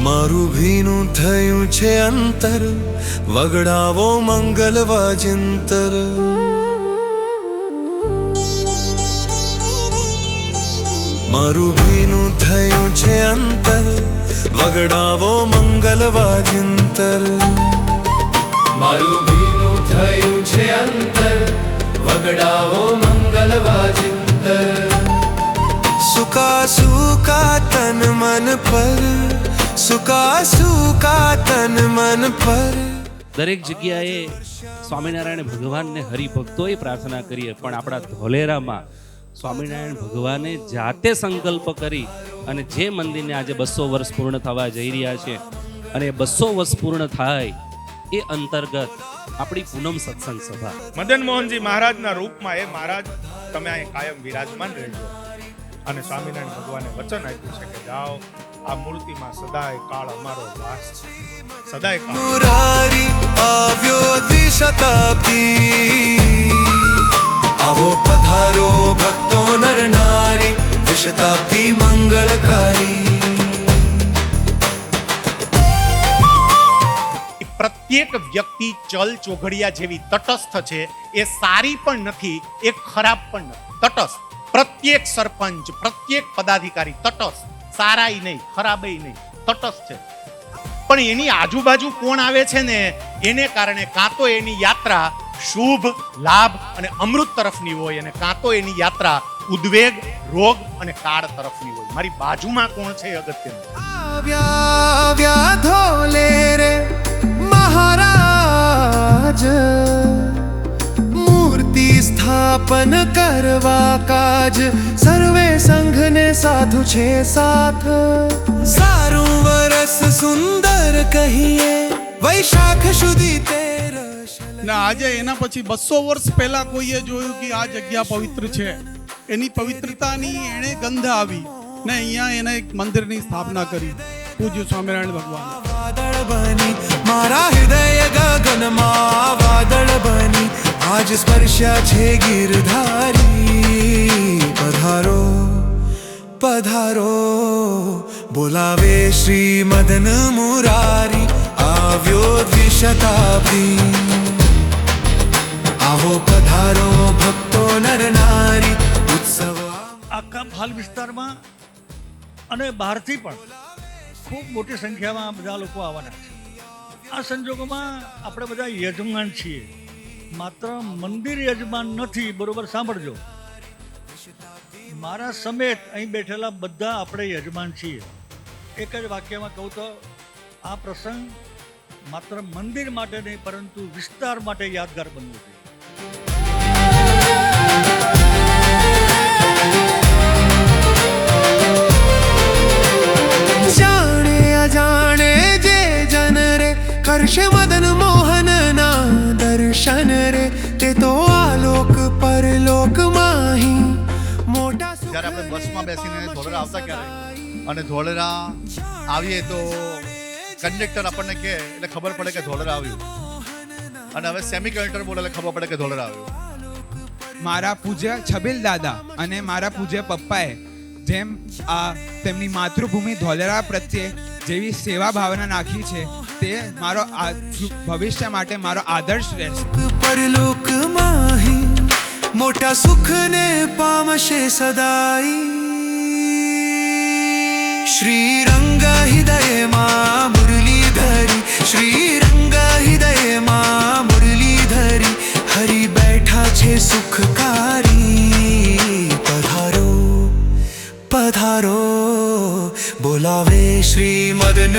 મારું ભીનું થયું છે અંતર, વગડાવો મંગલ વાજિંતર. મારું ભીનું થયું છે અંતર, વગડાવો મંગલ વાજિંતર. મારું ભીનું થયું છે અંતર, વગડાવો મંગલ વાજિંતર. સુકા સુકા તન મન પર, સુકા સુકા તન મન પર. દરેક જગ્યાએ સ્વામિનારાયણ ભગવાનને હરિભક્તોએ પ્રાર્થના કરીએ, પણ આપણા ધોલેરામાં સ્વામિનારાયણ ભગવાને જાતે સંકલ્પ કરી અને જે મંદિરને આજે 200 વર્ષ પૂર્ણ થવા જઈ રહ્યા છે, અને 200 વર્ષ પૂર્ણ થાય એ અંતર્ગત આપણી પૂનમ સત્સંગ સભા. મદન મોહનજી મહારાજના રૂપમાં એ મહારાજ તમે અહીં કાયમ વિરાજમાન રહેજો. અને સ્વામિનારાયણ ભગવાને વચન આપ્યું છે કે જાઓ, આ મૂર્તિમાં સદાય કાળ અમારો વાસ છે, સદાય કાળ. મુરારી આવ્યો દ્વિશતાબ્દી, આવો પધારો ભક્તો નર નારી, દ્વિશતાબ્દી મંગલકારી. પ્રત્યેક વ્યક્તિ ચલ ચોઘડિયા જેવી તટસ્થ છે. એ સારી પણ નથી, એ ખરાબ પણ નથી, તટસ્થ. પ્રત્યેક સરપંચ, પ્રત્યેક પદાધિકારી તટસ્થ, સારાય નહીં, ખરાબય નહીં, તટસ્થ છે. પણ એની આજુબાજુ કોણ આવે છે ને, એને કારણે કાં તો એની યાત્રા શુભ, લાભ અને અમૃત તરફની હોય, અને કાં તો એની યાત્રા ઉદ્વેગ, રોગ અને કાળ તરફની હોય. મારી બાજુમાં કોણ છે એ અગત્યનું. આવ્યા ધોલે રે મહારાજ, મૂર્તિ સ્થાપન કરવા કાજ, સર્વે સંઘને સાધુ છે સાથ. સારું વરસ સુંદર કહીએ, વૈશાખ સુધી તેરસ. ના, આજે એના પછી 200 વર્ષ પહેલા કોઈએ જોયું કે આ જગ્યા પવિત્ર છે, એની પવિત્રતાની એને ગંધ આવી ને અહીંયા એને એક મંદિરની સ્થાપના કરી, પૂજ્ય સ્વામિનારાયણ ભગવાન. વાદળ બની મારા હૃદય ગગનમાં, વાદળ બની આજ સ્પર્શ્યા છે ગિરધારી. પધારો પધારો બોલાવે શ્રી મદન મુરારી, આવ્યો દ્વિશતાબ્દી. આવો પધારો ભક્તો નર નારી, ઉત્સવ. આખા ભાલ વિસ્તારમાં અને બહારથી પણ ખૂબ મોટી સંખ્યામાં બધા લોકો આવવાના છે. આ સંજોગોમાં આપણે બધા યજમાન છીએ, માત્ર મંદિર યજમાન નથી. બરોબર સાંભળજો, મારા સમેત અહીં બેઠેલા બધા આપણે યજમાન છીએ. એક જ વાક્યમાં કહું તો આ પ્રસંગ માત્ર મંદિર માટે નહીં, પરંતુ વિસ્તાર માટે યાદગાર બનવું છે. જાણે જે જન રે કરશે મદન મોહન ના દર્શન રે, તે તો આલોક પરલોક માહી મોટા. જ્યારે આપણે બસમાં બેસીને ધોલેરા આવતા ક્યારે, અને ધોલેરા આવીએ તો કંડક્ટર આપણને કહે એટલે ખબર પડે કે ધોલેરા આવ્યું, અને હવે સેમી કંડક્ટર બોલે એટલે ખબર પડે કે ધોલેરા આવ્યું. મારા પૂજ્ય છબીલ દાદા અને મારા પૂજ્ય પપ્પાએ જેમ આ તેમની માતૃભૂમિ ધોલેરા પ્રત્યે જેવી સેવા ભાવના નાખી છે, તે મારો ભવિષ્ય માટે મારો આદર્શ રહેશે. પરલોક માહી મોટા સુખને પામશે સદાઈ. શ્રીરંગ હૃદયમાં મુરલીધરી, શ્રીરંગ હૃદયમાં મુરલીધરી, હરિ બેઠા છે સુખકારી. પધારો પધારો બોલાવે શ્રી મદન